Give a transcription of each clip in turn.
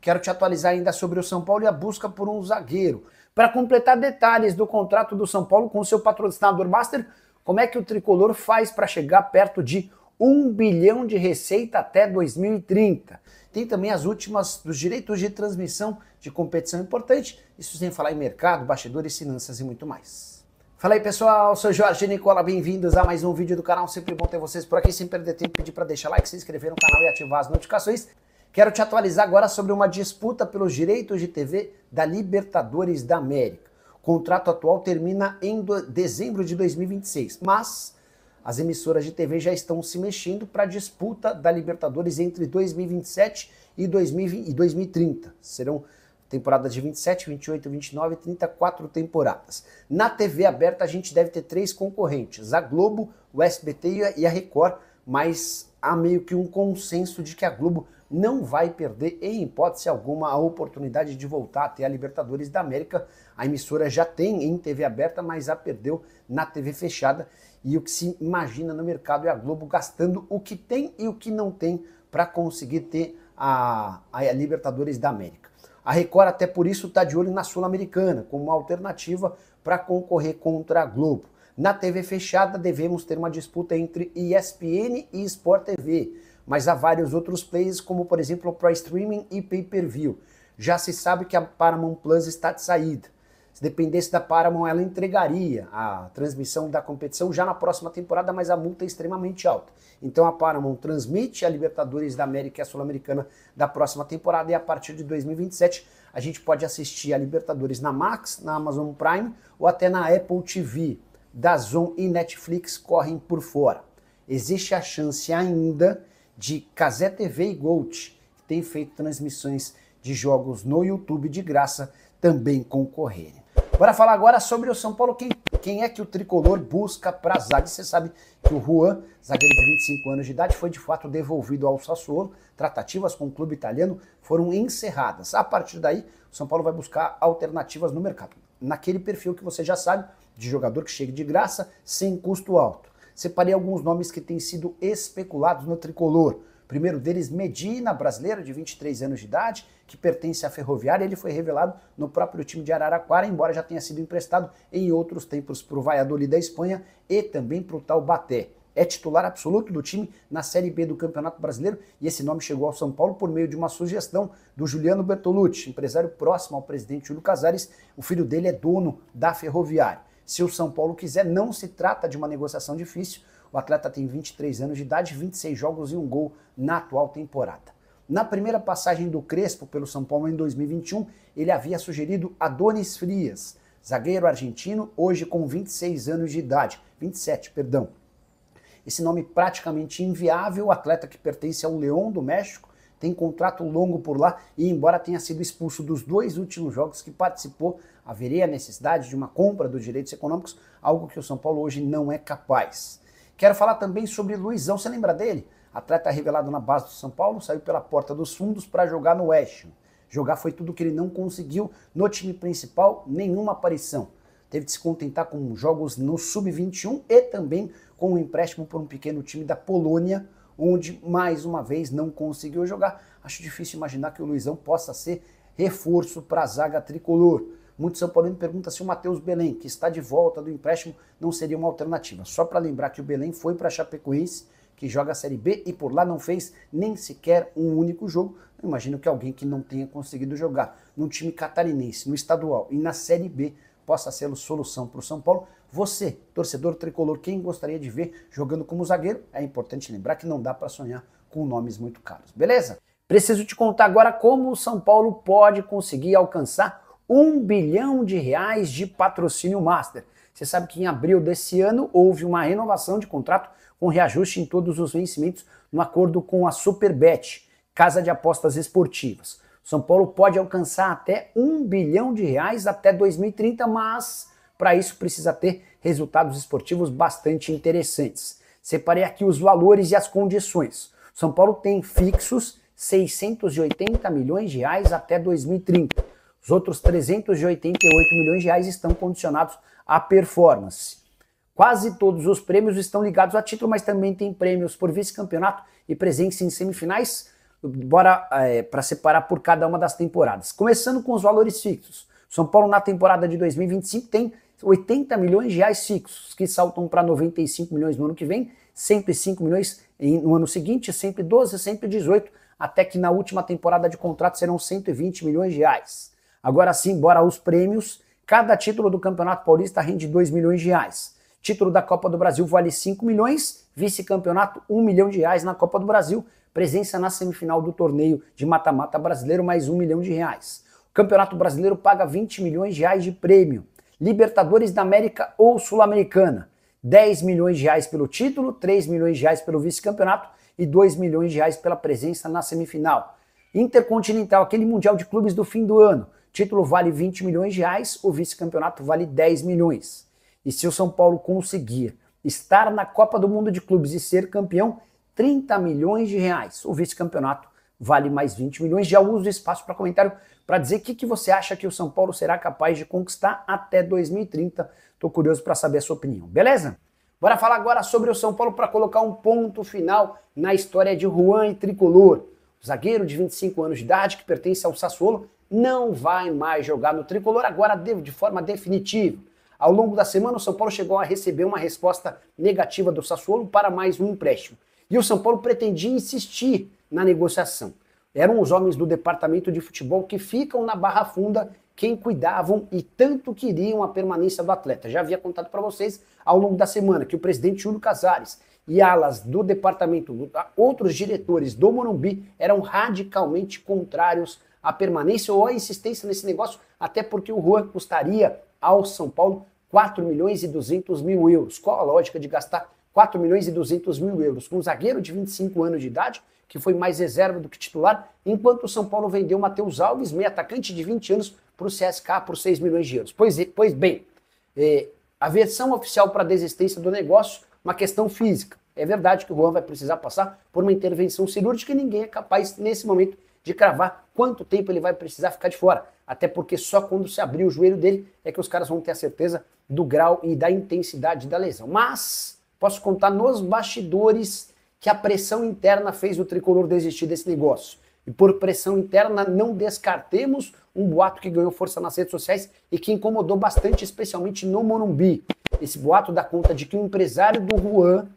Quero te atualizar ainda sobre o São Paulo e a busca por um zagueiro. Para completar detalhes do contrato do São Paulo com seu patrocinador Master, como é que o tricolor faz para chegar perto de 1 bilhão de receita até 2030? Tem também as últimas dos direitos de transmissão de competição importante, isso sem falar em mercado, bastidores, finanças e muito mais. Fala aí pessoal, sou Jorge Nicola, bem-vindos a mais um vídeo do canal, sempre bom ter vocês por aqui, sem perder tempo, pedir para deixar like, se inscrever no canal e ativar as notificações. Quero te atualizar agora sobre uma disputa pelos direitos de TV da Libertadores da América. O contrato atual termina em dezembro de 2026, mas as emissoras de TV já estão se mexendo para a disputa da Libertadores entre 2027 e 2030. Serão temporadas de 27, 28, 29 e 34 temporadas. Na TV aberta a gente deve ter 3 concorrentes, a Globo, o SBT e a Record, mas há meio que um consenso de que a Globo não vai perder, em hipótese alguma, a oportunidade de voltar a ter a Libertadores da América. A emissora já tem em TV aberta, mas a perdeu na TV fechada. E o que se imagina no mercado é a Globo gastando o que tem e o que não tem para conseguir ter a Libertadores da América. A Record até por isso está de olho na Sul-Americana, como uma alternativa para concorrer contra a Globo. Na TV fechada devemos ter uma disputa entre ESPN e Sport TV, mas há vários outros players, como por exemplo o Pro Streaming e Pay-Per-View. Já se sabe que a Paramount Plus está de saída. Se dependesse da Paramount, ela entregaria a transmissão da competição já na próxima temporada, mas a multa é extremamente alta. Então a Paramount transmite a Libertadores da América e a Sul-Americana da próxima temporada e a partir de 2027 a gente pode assistir a Libertadores na Max, na Amazon Prime ou até na Apple TV. DAZN e Netflix correm por fora. Existe a chance ainda de Cazé TV e Gold, que tem feito transmissões de jogos no YouTube de graça, também concorrerem. Bora falar agora sobre o São Paulo. Quem é que o tricolor busca para zaga? Você sabe que o Juan, zagueiro de 25 anos de idade, foi de fato devolvido ao Sassuolo. Tratativas com o clube italiano foram encerradas. A partir daí, o São Paulo vai buscar alternativas no mercado. Naquele perfil que você já sabe, de jogador que chegue de graça, sem custo alto. Separei alguns nomes que têm sido especulados no tricolor. O primeiro deles, Medina, brasileiro de 23 anos de idade, que pertence à Ferroviária. Ele foi revelado no próprio time de Araraquara, embora já tenha sido emprestado em outros tempos para o Valladolid da Espanha e também para o Taubaté. É titular absoluto do time na Série B do Campeonato Brasileiro e esse nome chegou ao São Paulo por meio de uma sugestão do Juliano Bertolucci, empresário próximo ao presidente Júlio Casares. O filho dele é dono da Ferroviária. Se o São Paulo quiser, não se trata de uma negociação difícil. O atleta tem 23 anos de idade, 26 jogos e 1 gol na atual temporada. Na primeira passagem do Crespo pelo São Paulo em 2021, ele havia sugerido Adonis Frias, zagueiro argentino, hoje com 26 anos de idade, 27, perdão. Esse nome praticamente inviável, o atleta que pertence ao León do México, tem contrato longo por lá e embora tenha sido expulso dos 2 últimos jogos que participou, haveria a necessidade de uma compra dos direitos econômicos, algo que o São Paulo hoje não é capaz. Quero falar também sobre Luizão, você lembra dele? Atleta revelado na base do São Paulo, saiu pela porta dos fundos para jogar no West Ham. Jogar foi tudo que ele não conseguiu no time principal, nenhuma aparição. Teve de se contentar com jogos no Sub-21 e também com um empréstimo por um pequeno time da Polônia, onde mais uma vez não conseguiu jogar. Acho difícil imaginar que o Luizão possa ser reforço para a zaga tricolor. Muitos São Paulinos perguntam se o Matheus Belém, que está de volta do empréstimo, não seria uma alternativa. Só para lembrar que o Belém foi para a Chapecoense, que joga a Série B e por lá não fez nem sequer um único jogo. Eu imagino que alguém que não tenha conseguido jogar num time catarinense, no estadual e na Série B possa ser a solução para o São Paulo. Você, torcedor tricolor, quem gostaria de ver jogando como zagueiro? É importante lembrar que não dá para sonhar com nomes muito caros, beleza? Preciso te contar agora como o São Paulo pode conseguir alcançar 1 bilhão de reais de patrocínio Master. Você sabe que em abril desse ano houve uma renovação de contrato com reajuste em todos os vencimentos no acordo com a Superbet, casa de apostas esportivas. São Paulo pode alcançar até 1 bilhão de reais até 2030, mas para isso precisa ter resultados esportivos bastante interessantes. Separei aqui os valores e as condições. São Paulo tem fixos 680 milhões de reais até 2030. Os outros 388 milhões de reais estão condicionados à performance. Quase todos os prêmios estão ligados a título, mas também tem prêmios por vice-campeonato e presença em semifinais. Bora para separar por cada uma das temporadas. Começando com os valores fixos. São Paulo na temporada de 2025 tem 80 milhões de reais fixos, que saltam para 95 milhões no ano que vem, sempre 5 milhões no ano seguinte, sempre 12, sempre 18, até que na última temporada de contrato serão 120 milhões de reais. Agora sim, bora aos prêmios. Cada título do Campeonato Paulista rende 2 milhões de reais. Título da Copa do Brasil vale 5 milhões, vice-campeonato 1 milhão de reais na Copa do Brasil, presença na semifinal do torneio de mata-mata brasileiro mais 1 milhão de reais. O Campeonato Brasileiro paga 20 milhões de reais de prêmio. Libertadores da América ou Sul-Americana, 10 milhões de reais pelo título, 3 milhões de reais pelo vice-campeonato e 2 milhões de reais pela presença na semifinal. Intercontinental, aquele Mundial de Clubes do fim do ano, título vale 20 milhões de reais, o vice-campeonato vale 10 milhões. E se o São Paulo conseguir estar na Copa do Mundo de Clubes e ser campeão, 30 milhões de reais. O vice-campeonato vale mais 20 milhões. Já uso o espaço para comentário para dizer o que você acha que o São Paulo será capaz de conquistar até 2030. Estou curioso para saber a sua opinião, beleza? Bora falar agora sobre o São Paulo para colocar um ponto final na história de Juan e Tricolor. O zagueiro de 25 anos de idade, que pertence ao Sassuolo, não vai mais jogar no Tricolor agora de forma definitiva. Ao longo da semana, o São Paulo chegou a receber uma resposta negativa do Sassuolo para mais um empréstimo. E o São Paulo pretendia insistir na negociação. Eram os homens do departamento de futebol que ficam na Barra Funda quem cuidavam e tanto queriam a permanência do atleta. Já havia contado para vocês ao longo da semana que o presidente Júlio Casares e alas do departamento, outros diretores do Morumbi eram radicalmente contrários à permanência ou à insistência nesse negócio, até porque o Juan custaria ao São Paulo 4 milhões e 200 mil euros. Qual a lógica de gastar 4 milhões e 200 mil euros com um zagueiro de 25 anos de idade, que foi mais reserva do que titular, enquanto o São Paulo vendeu Matheus Alves, meio atacante de 20 anos, para o CSKA por 6 milhões de euros. Pois bem, a versão oficial para a desistência do negócio, uma questão física. É verdade que o Juan vai precisar passar por uma intervenção cirúrgica e ninguém é capaz, nesse momento, de cravar quanto tempo ele vai precisar ficar de fora. Até porque só quando se abrir o joelho dele é que os caras vão ter a certeza do grau e da intensidade da lesão. Mas posso contar nos bastidores que a pressão interna fez o Tricolor desistir desse negócio. E por pressão interna, não descartemos um boato que ganhou força nas redes sociais e que incomodou bastante, especialmente no Morumbi. Esse boato dá conta de que o empresário do Juan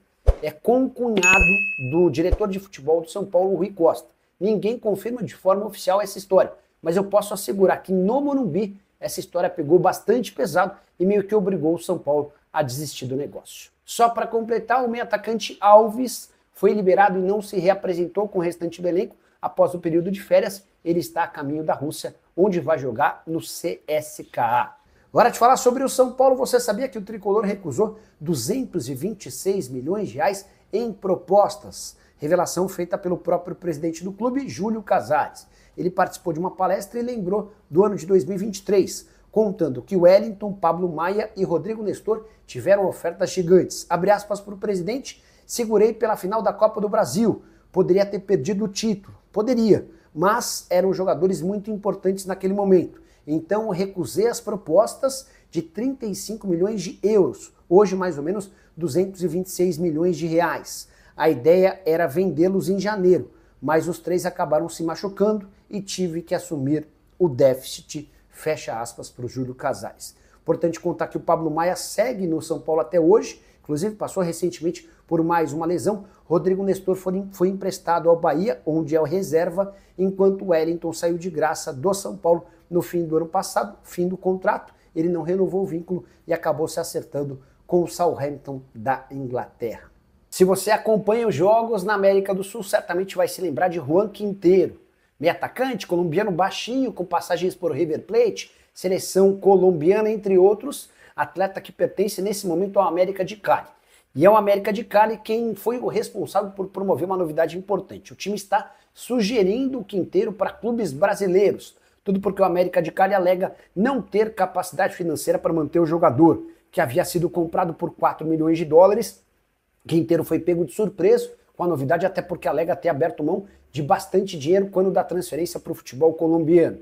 é concunhado do diretor de futebol do São Paulo, Rui Costa. Ninguém confirma de forma oficial essa história, mas eu posso assegurar que no Morumbi essa história pegou bastante pesado e meio que obrigou o São Paulo a desistir do negócio. Só para completar, o meio atacante Alves foi liberado e não se reapresentou com o restante do elenco. Após o período de férias, ele está a caminho da Rússia, onde vai jogar no CSKA. Agora de falar sobre o São Paulo, você sabia que o Tricolor recusou 226 milhões de reais em propostas? Revelação feita pelo próprio presidente do clube, Júlio Casares. Ele participou de uma palestra e lembrou do ano de 2023, contando que Wellington, Pablo Maia e Rodrigo Nestor tiveram ofertas gigantes. Abre aspas para o presidente: segurei pela final da Copa do Brasil, poderia ter perdido o título, poderia, mas eram jogadores muito importantes naquele momento. Então recusei as propostas de 35 milhões de euros, hoje mais ou menos 226 milhões de reais. A ideia era vendê-los em janeiro, mas os três acabaram se machucando e tive que assumir o déficit, fecha aspas para o Júlio Casares. Importante contar que o Pablo Maia segue no São Paulo até hoje, inclusive passou recentemente por mais uma lesão. Rodrigo Nestor foi emprestado ao Bahia, onde é o reserva, enquanto o Wellington saiu de graça do São Paulo no fim do ano passado, fim do contrato. Ele não renovou o vínculo e acabou se acertando com o Southampton da Inglaterra. Se você acompanha os jogos na América do Sul, certamente vai se lembrar de Juan Quintero, meio atacante, colombiano baixinho, com passagens por River Plate, seleção colombiana, entre outros, atleta que pertence nesse momento ao América de Cali. E é o América de Cali quem foi o responsável por promover uma novidade importante. O time está sugerindo o Quintero para clubes brasileiros. Tudo porque o América de Cali alega não ter capacidade financeira para manter o jogador, que havia sido comprado por 4 milhões de dólares. Quintero foi pego de surpresa com a novidade, até porque alega ter aberto mão de bastante dinheiro quando da transferência para o futebol colombiano.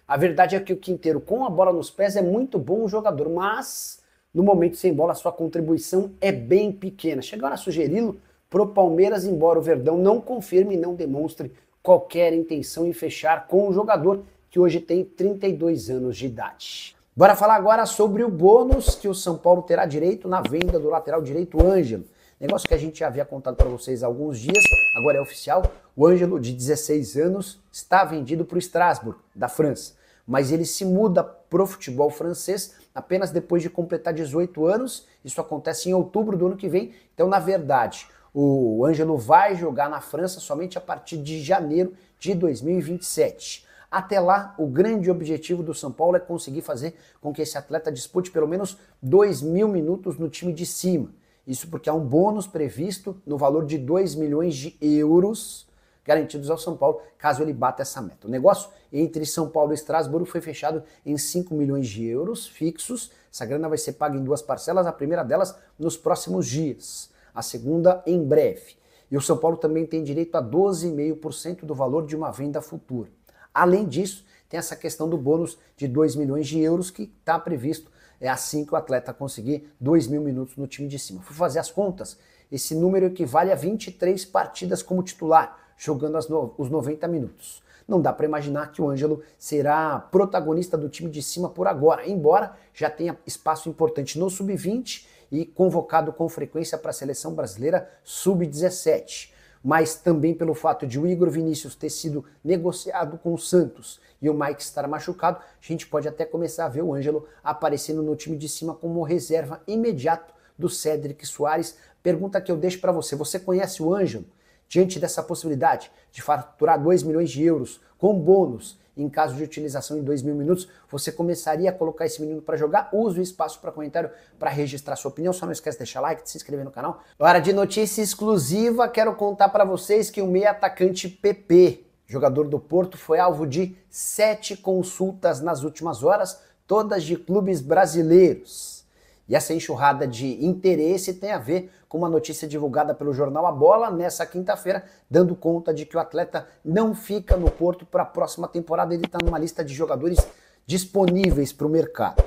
A verdade é que o Quintero, com a bola nos pés, é muito bom jogador, mas no momento sem bola sua contribuição é bem pequena. Chegaram a sugeri-lo pro Palmeiras, embora o Verdão não confirme e não demonstre qualquer intenção em fechar com o jogador, que hoje tem 32 anos de idade. Bora falar agora sobre o bônus que o São Paulo terá direito na venda do lateral direito Ângelo. Negócio que a gente já havia contado para vocês há alguns dias, agora é oficial. O Ângelo, de 16 anos, está vendido para o Strasbourg, da França. Mas ele se muda para o futebol francês apenas depois de completar 18 anos. Isso acontece em outubro do ano que vem. Então, na verdade, o Ângelo vai jogar na França somente a partir de janeiro de 2027. Até lá, o grande objetivo do São Paulo é conseguir fazer com que esse atleta dispute pelo menos 2.000 minutos no time de cima. Isso porque há um bônus previsto no valor de 2 milhões de euros garantidos ao São Paulo, caso ele bata essa meta. O negócio entre São Paulo e Estrasburgo foi fechado em 5 milhões de euros fixos. Essa grana vai ser paga em 2 parcelas, a primeira delas nos próximos dias, a segunda em breve. E o São Paulo também tem direito a 12,5% do valor de uma venda futura. Além disso, tem essa questão do bônus de 2 milhões de euros que está previsto assim que o atleta conseguir 2.000 minutos no time de cima. Fui fazer as contas, esse número equivale a 23 partidas como titular, jogando os 90 minutos. Não dá para imaginar que o Ângelo será protagonista do time de cima por agora, embora já tenha espaço importante no sub-20 e convocado com frequência para a seleção brasileira sub-17. Mas também pelo fato de o Igor Vinícius ter sido negociado com o Santos e o Mike estar machucado, a gente pode até começar a ver o Ângelo aparecendo no time de cima como reserva imediato do Cédric Soares. Pergunta que eu deixo para você: você conhece o Ângelo? Diante dessa possibilidade de faturar 2 milhões de euros com bônus em caso de utilização em 2.000 minutos, você começaria a colocar esse menino para jogar? Use o espaço para comentário para registrar sua opinião. Só não esquece de deixar like, de se inscrever no canal. Hora de notícia exclusiva, quero contar para vocês que o meia atacante PP, jogador do Porto, foi alvo de 7 consultas nas últimas horas, todas de clubes brasileiros. E essa enxurrada de interesse tem a ver com uma notícia divulgada pelo jornal A Bola nessa quinta-feira, dando conta de que o atleta não fica no Porto para a próxima temporada. Ele está numa lista de jogadores disponíveis para o mercado.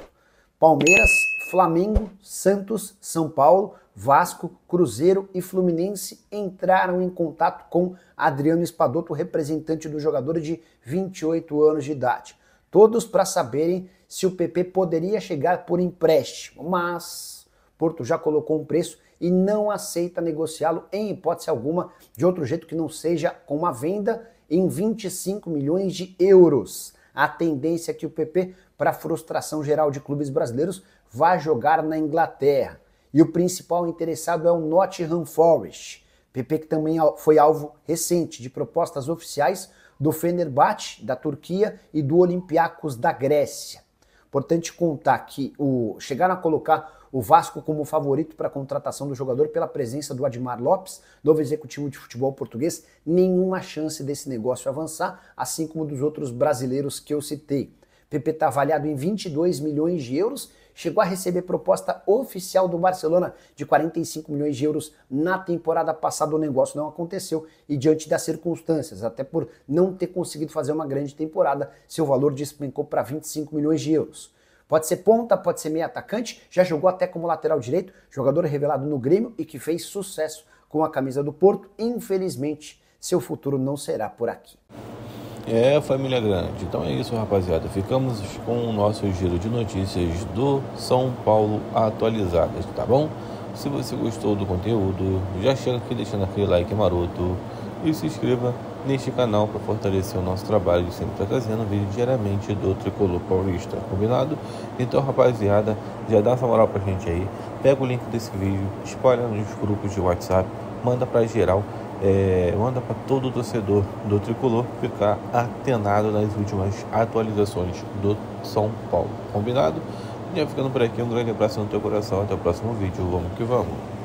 Palmeiras, Flamengo, Santos, São Paulo, Vasco, Cruzeiro e Fluminense entraram em contato com Adriano Espadoto, representante do jogador de 28 anos de idade. Todos para saberem se o PP poderia chegar por empréstimo, mas Porto já colocou um preço e não aceita negociá-lo em hipótese alguma de outro jeito que não seja com uma venda em 25 milhões de euros. A tendência é que o PP, para frustração geral de clubes brasileiros, vai jogar na Inglaterra. E o principal interessado é o Nottingham Forest. PP que também foi alvo recente de propostas oficiais do Fenerbahçe, da Turquia, e do Olympiacos, da Grécia. Importante contar que chegaram a colocar o Vasco como favorito para a contratação do jogador pela presença do Admar Lopes, novo executivo de futebol português. Nenhuma chance desse negócio avançar, assim como dos outros brasileiros que eu citei. PP está avaliado em 22 milhões de euros, chegou a receber proposta oficial do Barcelona de 45 milhões de euros na temporada passada. O negócio não aconteceu e, diante das circunstâncias, até por não ter conseguido fazer uma grande temporada, seu valor despencou para 25 milhões de euros. Pode ser ponta, pode ser meio atacante, já jogou até como lateral direito, jogador revelado no Grêmio e que fez sucesso com a camisa do Porto. Infelizmente, seu futuro não será por aqui. Família grande. Então é isso, rapaziada. Ficamos com o nosso giro de notícias do São Paulo atualizadas, tá bom? Se você gostou do conteúdo, já chega aqui deixando aquele like maroto e se inscreva neste canal para fortalecer o nosso trabalho de sempre trazendo vídeo diariamente do Tricolor Paulista, combinado? Então, rapaziada, já dá essa moral pra gente aí, pega o link desse vídeo, espalha nos grupos de WhatsApp, manda pra geral, manda para todo torcedor do Tricolor ficar atenado nas últimas atualizações do São Paulo, combinado? E ficando por aqui, um grande abraço no teu coração, até o próximo vídeo, vamos que vamos!